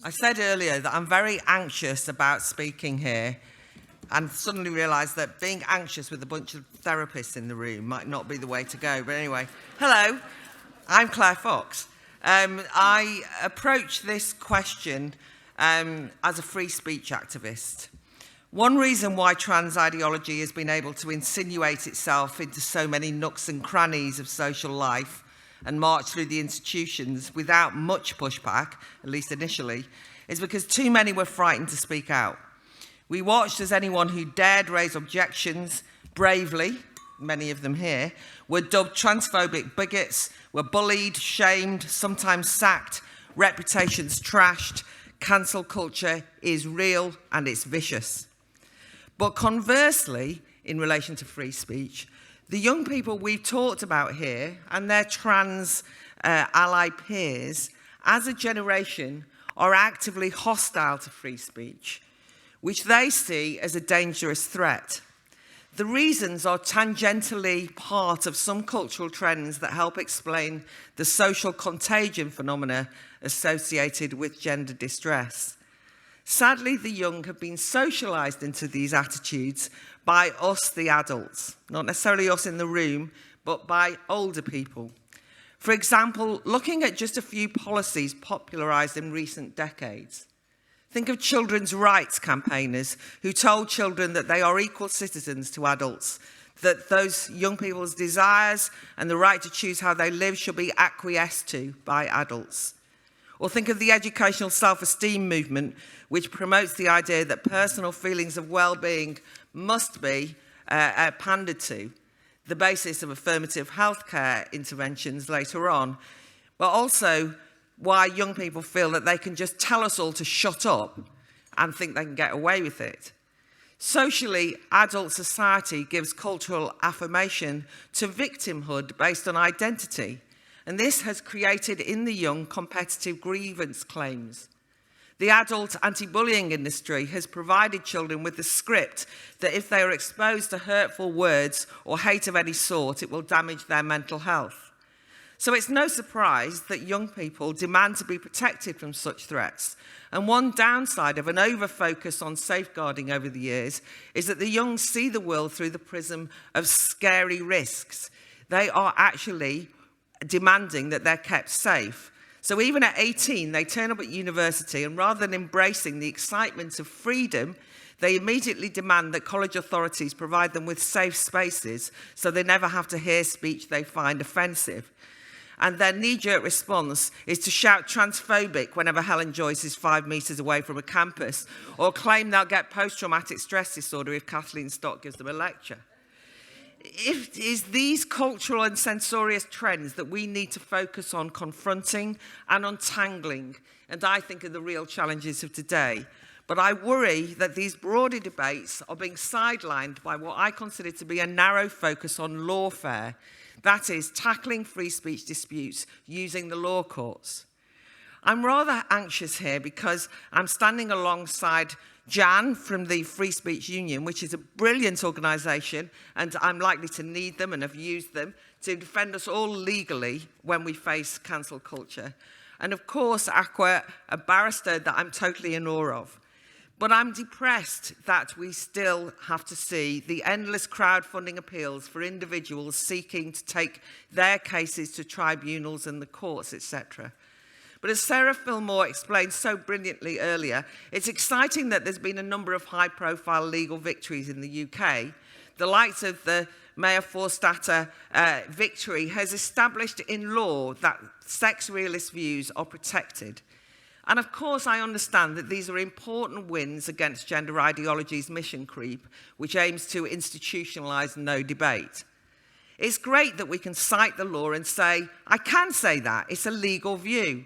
I said earlier that I'm very anxious about speaking here, and suddenly realised that being anxious with a bunch of therapists in the room might not be the way to go. But anyway, hello, I'm Claire Fox. I approach this question as a free speech activist. One reason why trans ideology has been able to insinuate itself into so many nooks and crannies of social life and march through the institutions without much pushback, at least initially, is because too many were frightened to speak out. We watched as anyone who dared raise objections bravely, many of them here, were dubbed transphobic bigots, were bullied, shamed, sometimes sacked, reputations trashed. Cancel culture is real and it's vicious. But conversely, in relation to free speech, the young people we've talked about here and their trans ally peers, as a generation, are actively hostile to free speech, which they see as a dangerous threat. The reasons are tangentially part of some cultural trends that help explain the social contagion phenomena associated with gender distress. Sadly, the young have been socialised into these attitudes by us, the adults, not necessarily us in the room, but by older people. For example, looking at just a few policies popularised in recent decades. Think of children's rights campaigners who told children that they are equal citizens to adults, that those young people's desires and the right to choose how they live should be acquiesced to by adults. Or think of the educational self-esteem movement, which promotes the idea that personal feelings of well-being must be pandered to, the basis of affirmative healthcare interventions later on, but also why young people feel that they can just tell us all to shut up and think they can get away with it. Socially, adult society gives cultural affirmation to victimhood based on identity, and this has created in the young competitive grievance claims. The adult anti-bullying industry has provided children with the script that if they are exposed to hurtful words or hate of any sort, it will damage their mental health. So it's no surprise that young people demand to be protected from such threats. And one downside of an over-focus on safeguarding over the years is that the young see the world through the prism of scary risks. They are actually demanding that they're kept safe. So even at 18, they turn up at university and rather than embracing the excitement of freedom, they immediately demand that college authorities provide them with safe spaces so they never have to hear speech they find offensive. And their knee-jerk response is to shout transphobic whenever Helen Joyce is 5 metres away from a campus, or claim they'll get post-traumatic stress disorder if Kathleen Stock gives them a lecture. It is these cultural and censorious trends that we need to focus on confronting and untangling, and I think are the real challenges of today. But I worry that these broader debates are being sidelined by what I consider to be a narrow focus on lawfare, that is, tackling free speech disputes using the law courts. I'm rather anxious here because I'm standing alongside Jan from the Free Speech Union, which is a brilliant organisation, and I'm likely to need them and have used them to defend us all legally when we face cancel culture. And of course, Akua, a barrister that I'm totally in awe of. But I'm depressed that we still have to see the endless crowdfunding appeals for individuals seeking to take their cases to tribunals and the courts, etc. But as Sarah Fillmore explained so brilliantly earlier, it's exciting that there's been a number of high-profile legal victories in the UK. The likes of the Mayor Forstater victory has established in law that sex realist views are protected. And of course, I understand that these are important wins against gender ideology's mission creep, which aims to institutionalise no debate. It's great that we can cite the law and say, I can say that, it's a legal view.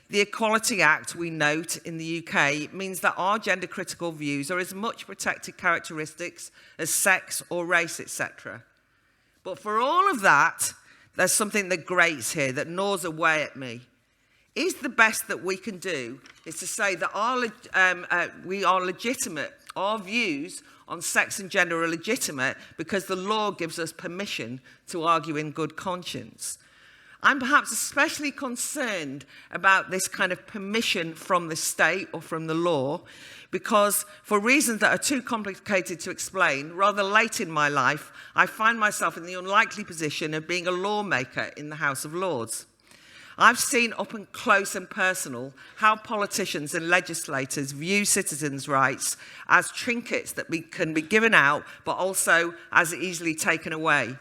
The Equality Act, we note in the UK, means that our gender-critical views are as much protected characteristics as sex or race, etc. But for all of that, there's something that grates here, that gnaws away at me. Is the best that we can do is to say that we are legitimate, our views on sex and gender are legitimate because the law gives us permission to argue in good conscience. I'm perhaps especially concerned about this kind of permission from the state or from the law, because for reasons that are too complicated to explain, rather late in my life, I find myself in the unlikely position of being a lawmaker in the House of Lords. I've seen up and close and personal how politicians and legislators view citizens' rights as trinkets that can be given out, but also as easily taken away.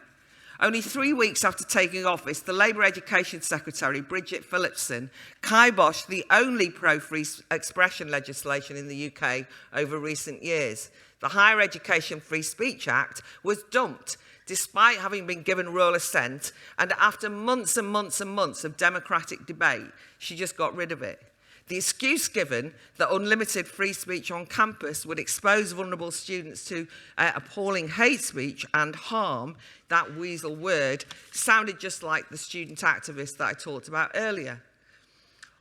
Only 3 weeks after taking office, the Labour Education Secretary, Bridget Phillipson, kiboshed the only pro-free expression legislation in the UK over recent years. The Higher Education Free Speech Act was dumped, despite having been given royal assent, and after months and months and months of democratic debate, she just got rid of it. The excuse given that unlimited free speech on campus would expose vulnerable students to appalling hate speech and harm, that weasel word, sounded just like the student activist that I talked about earlier.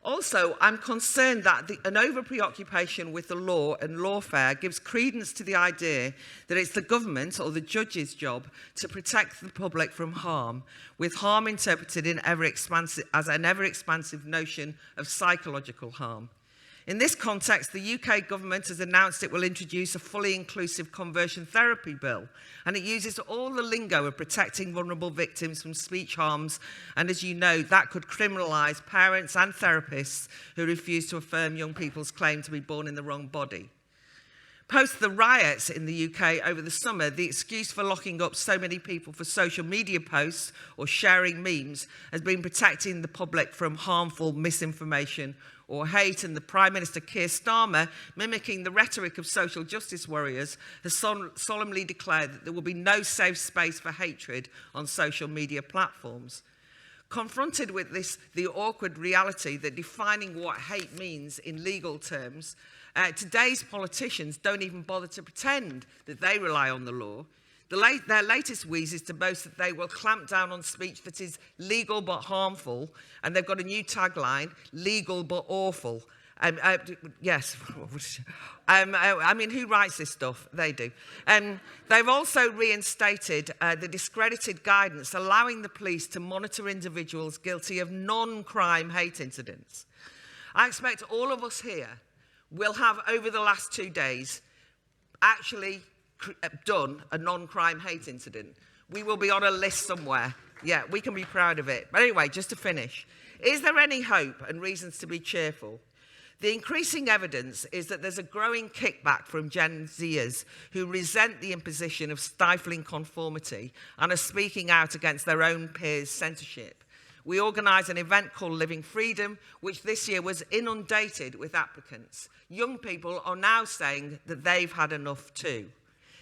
Also, I'm concerned that an over-preoccupation with the law and lawfare gives credence to the idea that it's the government or the judge's job to protect the public from harm, with harm interpreted in as an ever-expansive notion of psychological harm. In this context, the UK government has announced it will introduce a fully inclusive conversion therapy bill, and it uses all the lingo of protecting vulnerable victims from speech harms, and as you know, that could criminalise parents and therapists who refuse to affirm young people's claim to be born in the wrong body. Post the riots in the UK over the summer, the excuse for locking up so many people for social media posts or sharing memes has been protecting the public from harmful misinformation or hate, and the Prime Minister Keir Starmer, mimicking the rhetoric of social justice warriors, has solemnly declared that there will be no safe space for hatred on social media platforms. Confronted with the awkward reality that defining what hate means in legal terms, today's politicians don't even bother to pretend that they rely on the law. Their latest wheeze is to boast that they will clamp down on speech that is legal but harmful, and they've got a new tagline, legal but awful. Yes, I mean, who writes this stuff? They do. They've also reinstated the discredited guidance allowing the police to monitor individuals guilty of non-crime hate incidents. I expect all of us here will have, over the last 2 days, actually done a non-crime hate incident. We will be on a list somewhere. Yeah, we can be proud of it. But anyway, just to finish, is there any hope and reasons to be cheerful? The increasing evidence is that there's a growing kickback from Gen Zers who resent the imposition of stifling conformity and are speaking out against their own peers' censorship. We organised an event called Living Freedom, which this year was inundated with applicants. Young people are now saying that they've had enough too.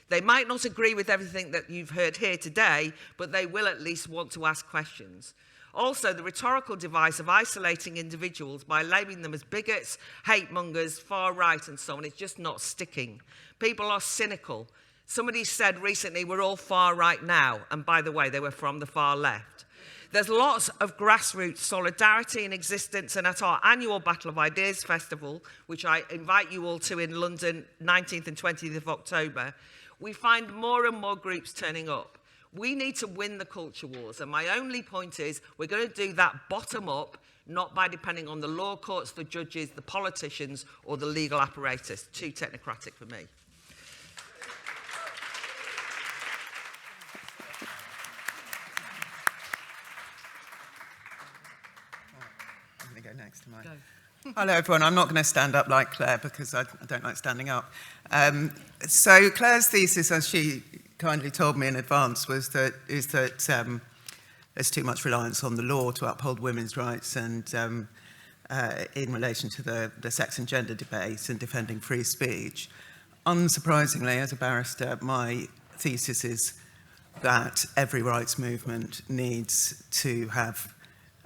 They might not agree with everything that you've heard here today, but they will at least want to ask questions. Also, the rhetorical device of isolating individuals by labelling them as bigots, hate mongers, far right and so on is just not sticking. People are cynical. Somebody said recently, we're all far right now. And by the way, they were from the far left. There's lots of grassroots solidarity in existence, and at our annual Battle of Ideas Festival, which I invite you all to in London, 19th and 20th of October, we find more and more groups turning up. We need to win the culture wars, and my only point is we're going to do that bottom up, not by depending on the law courts, the judges, the politicians, or the legal apparatus. Too technocratic for me. I'm going to go next to mine. Hello, everyone. I'm not going to stand up like Claire because I don't like standing up. So Claire's thesis, as she kindly told me in advance, is that there's too much reliance on the law to uphold women's rights, and in relation to the sex and gender debate and defending free speech. Unsurprisingly, as a barrister, my thesis is that every rights movement needs to have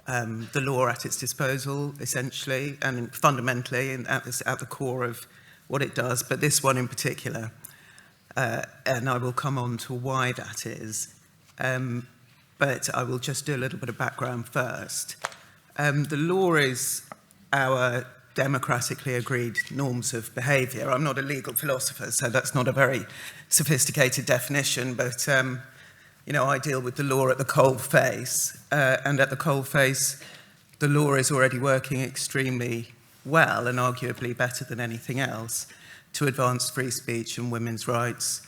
the law at its disposal, essentially, and fundamentally, and at the core of what it does, but this one in particular, and I will come on to why that is, but I will just do a little bit of background first. The law is our democratically agreed norms of behaviour. I'm not a legal philosopher, so that's not a very sophisticated definition, but I deal with the law at the cold face, and at the cold face, the law is already working extremely well and arguably better than anything else to advance free speech and women's rights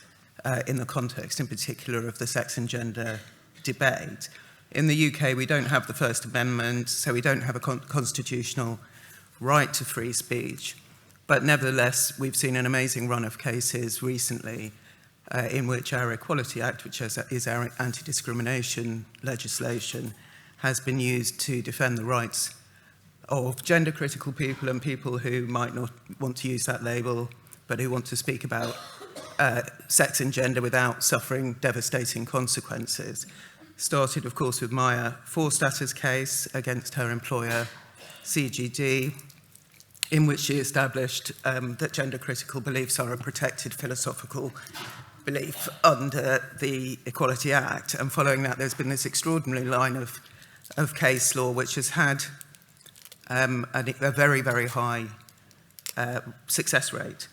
in the context, in particular, of the sex and gender debate. In the UK, we don't have the First Amendment, so we don't have a constitutional right to free speech. But nevertheless, we've seen an amazing run of cases recently in which our Equality Act, which is our anti-discrimination legislation, has been used to defend the rights of gender-critical people and people who might not want to use that label, but who want to speak about sex and gender without suffering devastating consequences. Started, of course, with Maya Forstater's case against her employer, CGD, in which she established that gender-critical beliefs are a protected philosophical belief under the Equality Act. And following that, there's been this extraordinary line of case law which has had a very, very high success rate.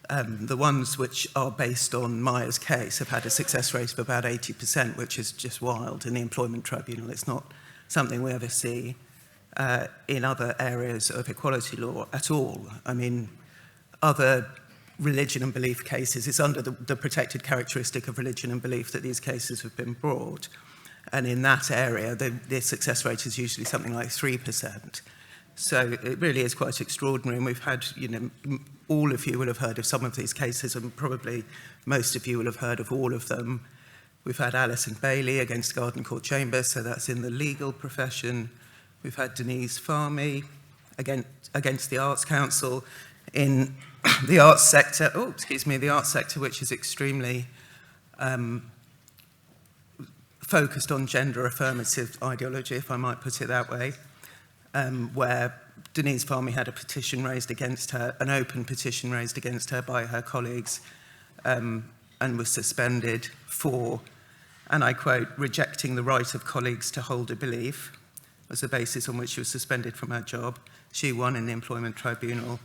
The ones which are based on Maya's case have had a success rate of about 80%, which is just wild in the Employment Tribunal. It's not something we ever see in other areas of equality law at all. I mean, other religion and belief cases, it's under the protected characteristic of religion and belief that these cases have been brought. And in that area, the success rate is usually something like 3%. So it really is quite extraordinary. And we've had, all of you will have heard of some of these cases, and probably most of you will have heard of all of them. We've had Alison Bailey against Garden Court Chambers, so that's in the legal profession. We've had Denise Farmy against the Arts Council in the arts sector, the arts sector, which is extremely focused on gender affirmative ideology, if I might put it that way, where Denise Farmy had a petition raised against her, an open petition raised against her by her colleagues, and was suspended for, and I quote, rejecting the right of colleagues to hold a belief, was the basis on which she was suspended from her job. She won in the Employment Tribunal.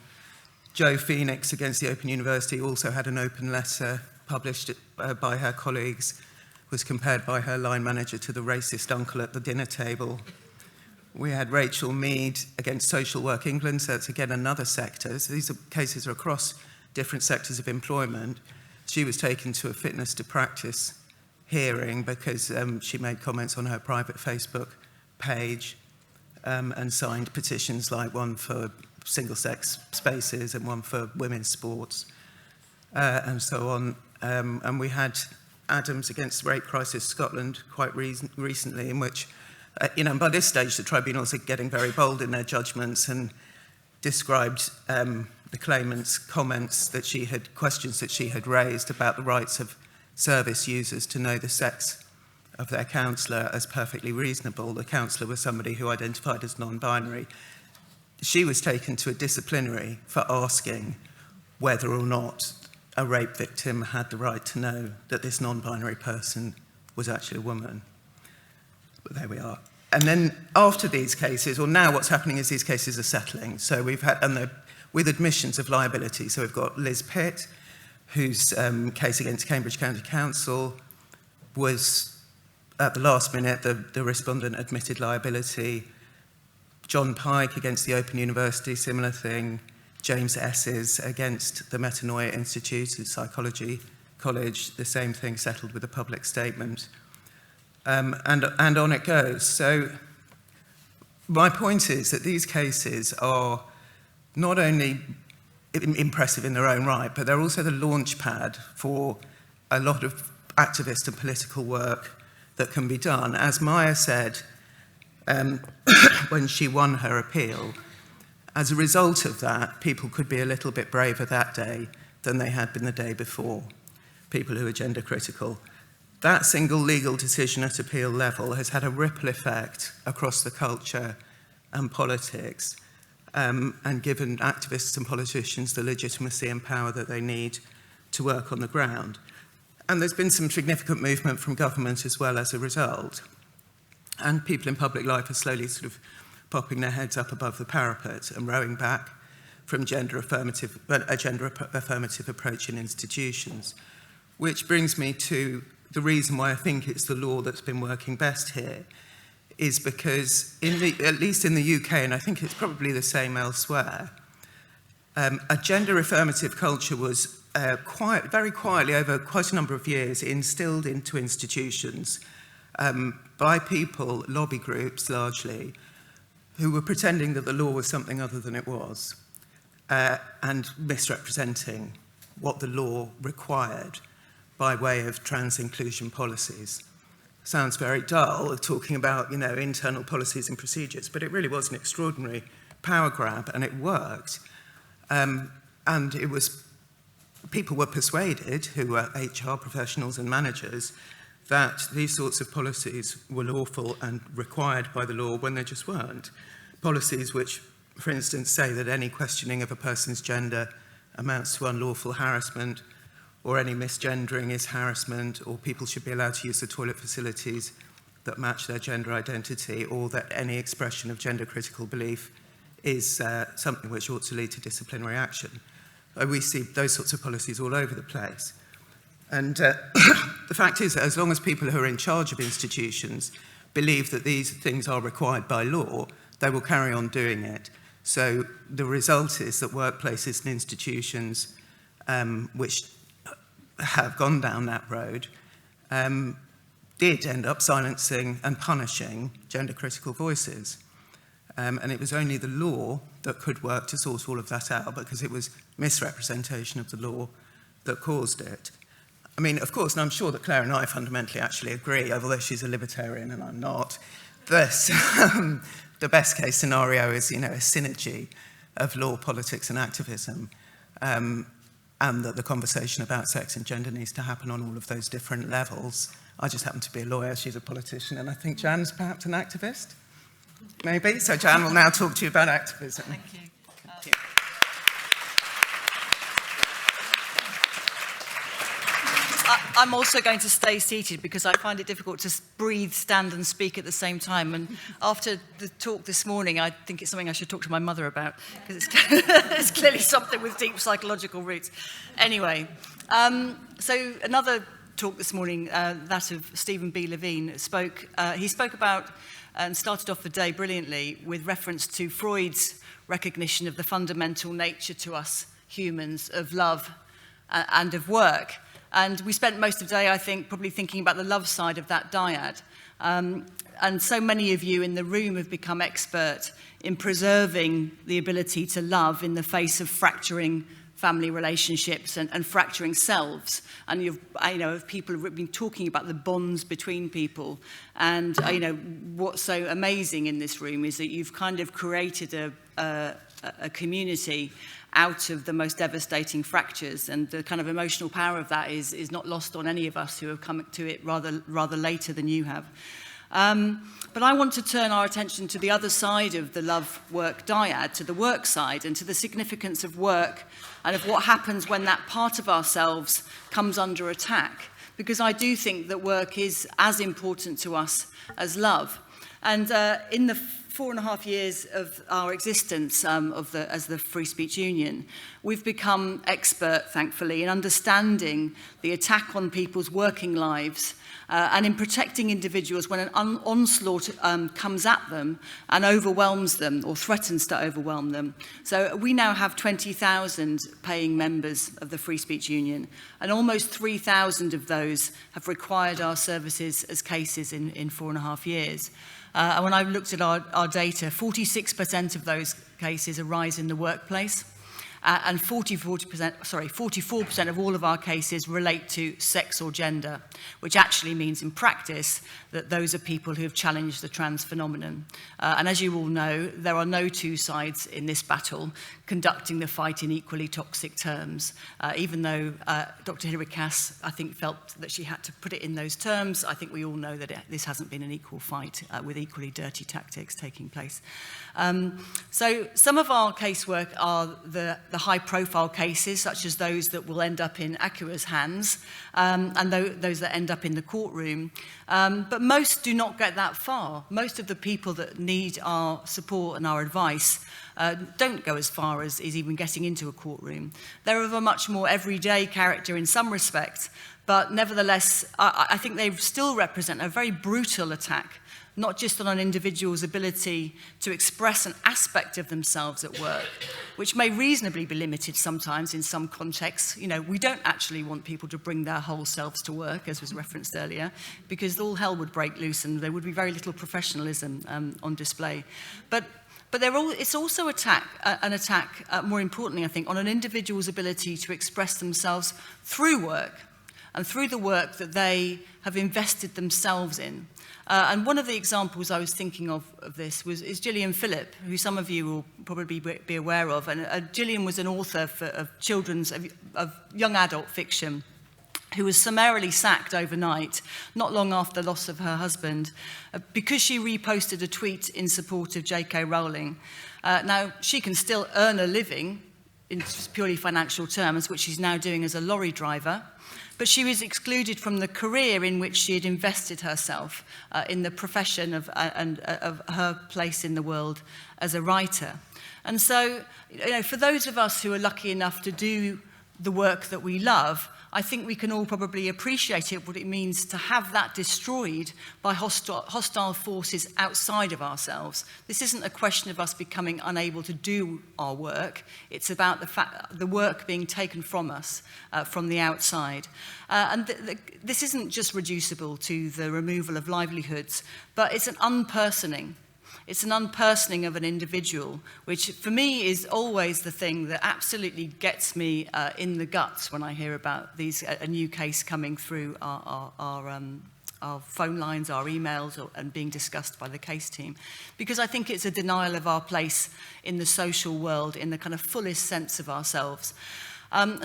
Jo Phoenix against the Open University also had an open letter published by her colleagues, was compared by her line manager to the racist uncle at the dinner table. We had Rachel Mead against Social Work England, so it's again another sector. So these cases are across different sectors of employment. She was taken to a fitness to practice hearing because she made comments on her private Facebook page and signed petitions like one for single-sex spaces and one for women's sports and so on. And we had Adams against Rape Crisis Scotland quite recently, in which, by this stage the tribunals are getting very bold in their judgments and described the claimant's comments that questions that she had raised about the rights of service users to know the sex of their counsellor as perfectly reasonable. The counsellor was somebody who identified as non-binary. She was taken to a disciplinary for asking whether or not a rape victim had the right to know that this non-binary person was actually a woman. But there we are. And then after these cases, or now what's happening is these cases are settling. So we've had, and they're with admissions of liability. So we've got Liz Pitt, whose case against Cambridge County Council was, at the last minute, the respondent admitted liability. John Pike against the Open University, similar thing. James Esses against the Metanoia Institute and Psychology College, the same thing, settled with a public statement. And on it goes. So my point is that these cases are not only impressive in their own right, but they're also the launch pad for a lot of activist and political work that can be done. As Maya said, when she won her appeal, as a result of that, people could be a little bit braver that day than they had been the day before, people who are gender critical. That single legal decision at appeal level has had a ripple effect across the culture and politics, and given activists and politicians the legitimacy and power that they need to work on the ground. And there's been some significant movement from government as well as a result. And people in public life are slowly sort of popping their heads up above the parapet and rowing back from a gender affirmative approach in institutions. Which brings me to the reason why I think it's the law that's been working best here is because, at least in the UK, and I think it's probably the same elsewhere, a gender affirmative culture was very quietly over quite a number of years instilled into institutions by people, lobby groups largely, who were pretending that the law was something other than it was, and misrepresenting what the law required by way of trans inclusion policies. Sounds very dull, talking about, internal policies and procedures, but it really was an extraordinary power grab, and it worked. And it was, people were persuaded, who were HR professionals and managers, that these sorts of policies were lawful and required by the law when they just weren't. Policies which, for instance, say that any questioning of a person's gender amounts to unlawful harassment, or any misgendering is harassment, or people should be allowed to use the toilet facilities that match their gender identity, or that any expression of gender-critical belief is something which ought to lead to disciplinary action. We see those sorts of policies all over the place. And the fact is that as long as people who are in charge of institutions believe that these things are required by law, they will carry on doing it. So the result is that workplaces and institutions which have gone down that road did end up silencing and punishing gender-critical voices. And it was only the law that could work to sort all of that out, because it was misrepresentation of the law that caused it. I mean, of course, and I'm sure that Claire and I fundamentally actually agree, although she's a libertarian and I'm not, that the best case scenario is, a synergy of law, politics and activism, and that the conversation about sex and gender needs to happen on all of those different levels. I just happen to be a lawyer, she's a politician, and I think Jan's perhaps an activist, maybe. So Jan will now talk to you about activism. Thank you. Thank you. I'm also going to stay seated because I find it difficult to breathe, stand and speak at the same time. And after the talk this morning, I think it's something I should talk to my mother about, because it's clearly something with deep psychological roots. Anyway, so another talk this morning, that of Stephen B. Levine, he spoke about and started off the day brilliantly with reference to Freud's recognition of the fundamental nature to us humans of love and of work. And we spent most of the day, I think, probably thinking about the love side of that dyad. And so many of you in the room have become expert in preserving the ability to love in the face of fracturing family relationships and fracturing selves. And people have been talking about the bonds between people. And what's so amazing in this room is that you've kind of created a community out of the most devastating fractures, and the kind of emotional power of that is not lost on any of us who have come to it rather later than you have. But I want to turn our attention to the other side of the love-work dyad, to the work side, and to the significance of work and of what happens when that part of ourselves comes under attack. Because I do think that work is as important to us as love. And in the 4.5 years of our existence as the Free Speech Union, we've become expert, thankfully, in understanding the attack on people's working lives and in protecting individuals when an onslaught comes at them and overwhelms them or threatens to overwhelm them. So we now have 20,000 paying members of the Free Speech Union, and almost 3,000 of those have required our services as cases in 4.5 years. And when I looked at our data, 46% of those cases arise in the workplace, and 44% of all of our cases relate to sex or gender, which actually means in practice that those are people who have challenged the trans phenomenon. And as you all know, there are no two sides in this battle conducting the fight in equally toxic terms. Even though Dr. Hilary Cass, I think, felt that she had to put it in those terms, I think we all know that this hasn't been an equal fight with equally dirty tactics taking place. So some of our casework are the the high-profile cases, such as those that will end up in Akua's hands, and those that end up in the courtroom. But most do not get that far. Most of the people that need our support and our advice don't go as far as even getting into a courtroom. They're of a much more everyday character in some respects, but nevertheless, I think they still represent a very brutal attack, not just on an individual's ability to express an aspect of themselves at work, which may reasonably be limited sometimes in some contexts. You know, we don't actually want people to bring their whole selves to work, as was referenced earlier, because all hell would break loose and there would be very little professionalism on display. But it's also an attack, more importantly, I think, on an individual's ability to express themselves through work and through the work that they have invested themselves in. And one of the examples I was thinking of this is Gillian Phillip, who some of you will probably be aware of. And Gillian was an author of young adult fiction, who was summarily sacked overnight, not long after the loss of her husband, because she reposted a tweet in support of J.K. Rowling. Now, she can still earn a living in purely financial terms, which she's now doing as a lorry driver, but she was excluded from the career in which she had invested herself in the profession of her place in the world as a writer. And so, you know, for those of us who are lucky enough to do the work that we love, I think we can all probably appreciate what it means to have that destroyed by hostile forces outside of ourselves. This isn't a question of us becoming unable to do our work. It's about the work being taken from us from the outside. This isn't just reducible to the removal of livelihoods, but it's an unpersoning. It's an unpersoning of an individual, which for me is always the thing that absolutely gets me in the guts when I hear about a new case coming through our phone lines, our emails, and being discussed by the case team. Because I think it's a denial of our place in the social world in the kind of fullest sense of ourselves.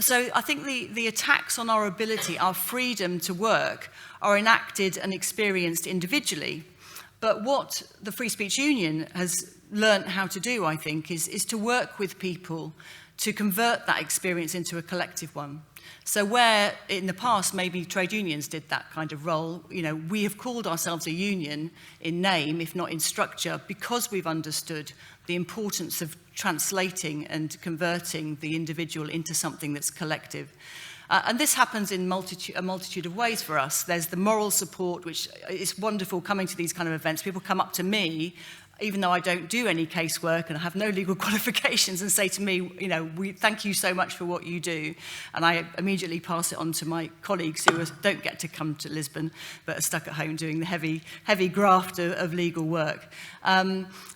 So I think the attacks on our ability, our freedom to work, are enacted and experienced individually. But what the Free Speech Union has learnt how to do, I think, is to work with people to convert that experience into a collective one. So where in the past maybe trade unions did that kind of role, you know, we have called ourselves a union in name, if not in structure, because we've understood the importance of translating and converting the individual into something that's collective. And this happens in a multitude of ways for us. There's the moral support, which is wonderful coming to these kind of events. People come up to me, even though I don't do any casework and I have no legal qualifications, and say to me, you know, thank you so much for what you do. And I immediately pass it on to my colleagues who don't get to come to Lisbon, but are stuck at home doing the heavy graft of legal work.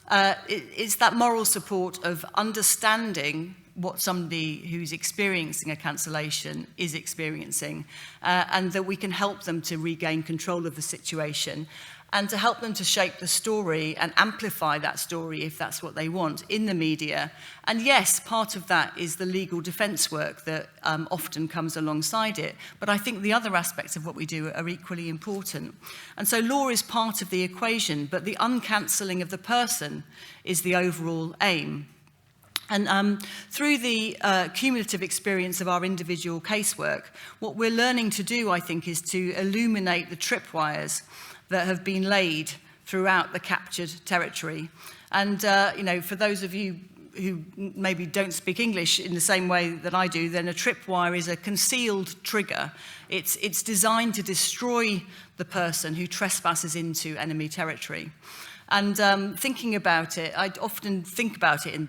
It's that moral support of understanding what somebody who's experiencing a cancellation is experiencing, and that we can help them to regain control of the situation and to help them to shape the story and amplify that story if that's what they want in the media. And yes, part of that is the legal defence work that often comes alongside it, but I think the other aspects of what we do are equally important. And so law is part of the equation, but the uncancelling of the person is the overall aim. And through the cumulative experience of our individual casework, what we're learning to do, I think, is to illuminate the tripwires that have been laid throughout the captured territory. And, you know, for those of you who maybe don't speak English in the same way that I do, then a tripwire is a concealed trigger. It's designed to destroy the person who trespasses into enemy territory. And thinking about it, I often think about it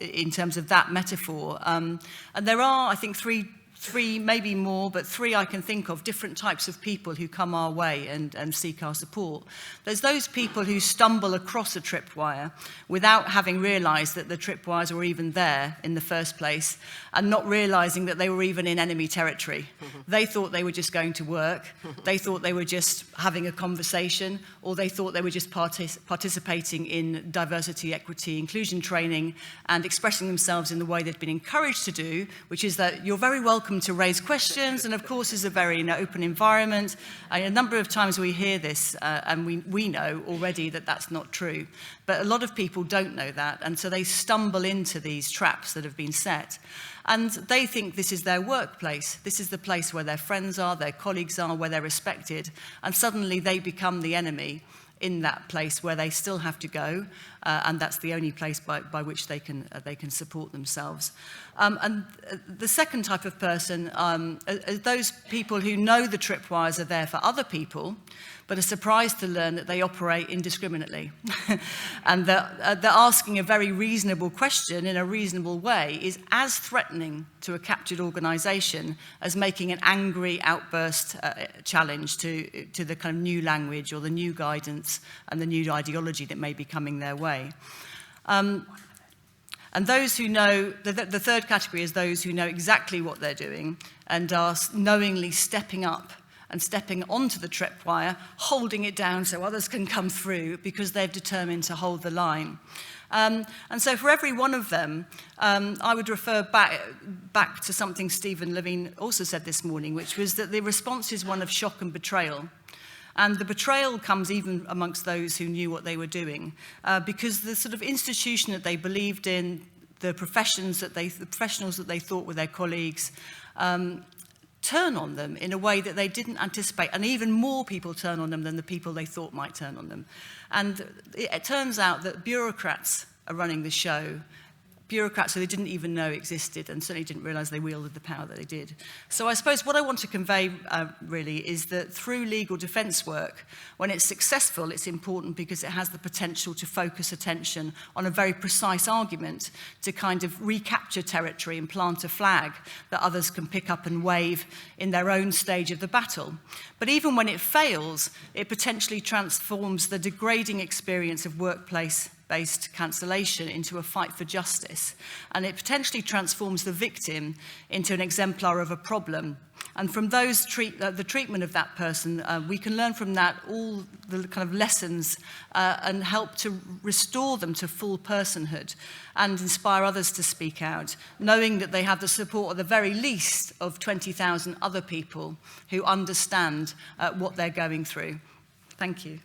in terms of that metaphor. And there are, I think, three, maybe more, but three I can think of, different types of people who come our way and seek our support. There's those people who stumble across a tripwire without having realised that the tripwires were even there in the first place, and not realising that they were even in enemy territory. They thought they were just going to work, they thought they were just having a conversation, or they thought they were just participating in diversity, equity, inclusion training and expressing themselves in the way they'd been encouraged to do, which is that you're very welcome welcome to raise questions, and of course is a very open environment. A number of times we hear this, and we know already that that's not true. But a lot of people don't know that, and so they stumble into these traps that have been set. And they think this is their workplace. This is the place where their friends are, their colleagues are, where they're respected. And suddenly they become the enemy in that place where they still have to go, and that's the only place by which they can support themselves. And the second type of person are those people who know the tripwires are there for other people, but are surprised to learn that they operate indiscriminately. And they're asking a very reasonable question in a reasonable way is as threatening to a captured organisation as making an angry outburst challenge to the kind of new language or the new guidance and the new ideology that may be coming their way. And those who know, the third category is those who know exactly what they're doing and are knowingly stepping up and stepping onto the tripwire, holding it down so others can come through because they've determined to hold the line. And so for every one of them, I would refer back to something Stephen Levine also said this morning, which was that the response is one of shock and betrayal. And the betrayal comes even amongst those who knew what they were doing, because the sort of institution that they believed in, the professionals that they thought were their colleagues, turn on them in a way that they didn't anticipate, and even more people turn on them than the people they thought might turn on them. And it turns out that bureaucrats are running the show, bureaucrats who they didn't even know existed and certainly didn't realise they wielded the power that they did. So I suppose what I want to convey really is that through legal defence work, when it's successful, it's important because it has the potential to focus attention on a very precise argument to kind of recapture territory and plant a flag that others can pick up and wave in their own stage of the battle. But even when it fails, it potentially transforms the degrading experience of workplace-based cancellation into a fight for justice. And it potentially transforms the victim into an exemplar of a problem. And from those the treatment of that person, we can learn from that all the kind of lessons and help to restore them to full personhood and inspire others to speak out, knowing that they have the support at the very least of 20,000 other people who understand what they're going through. Thank you.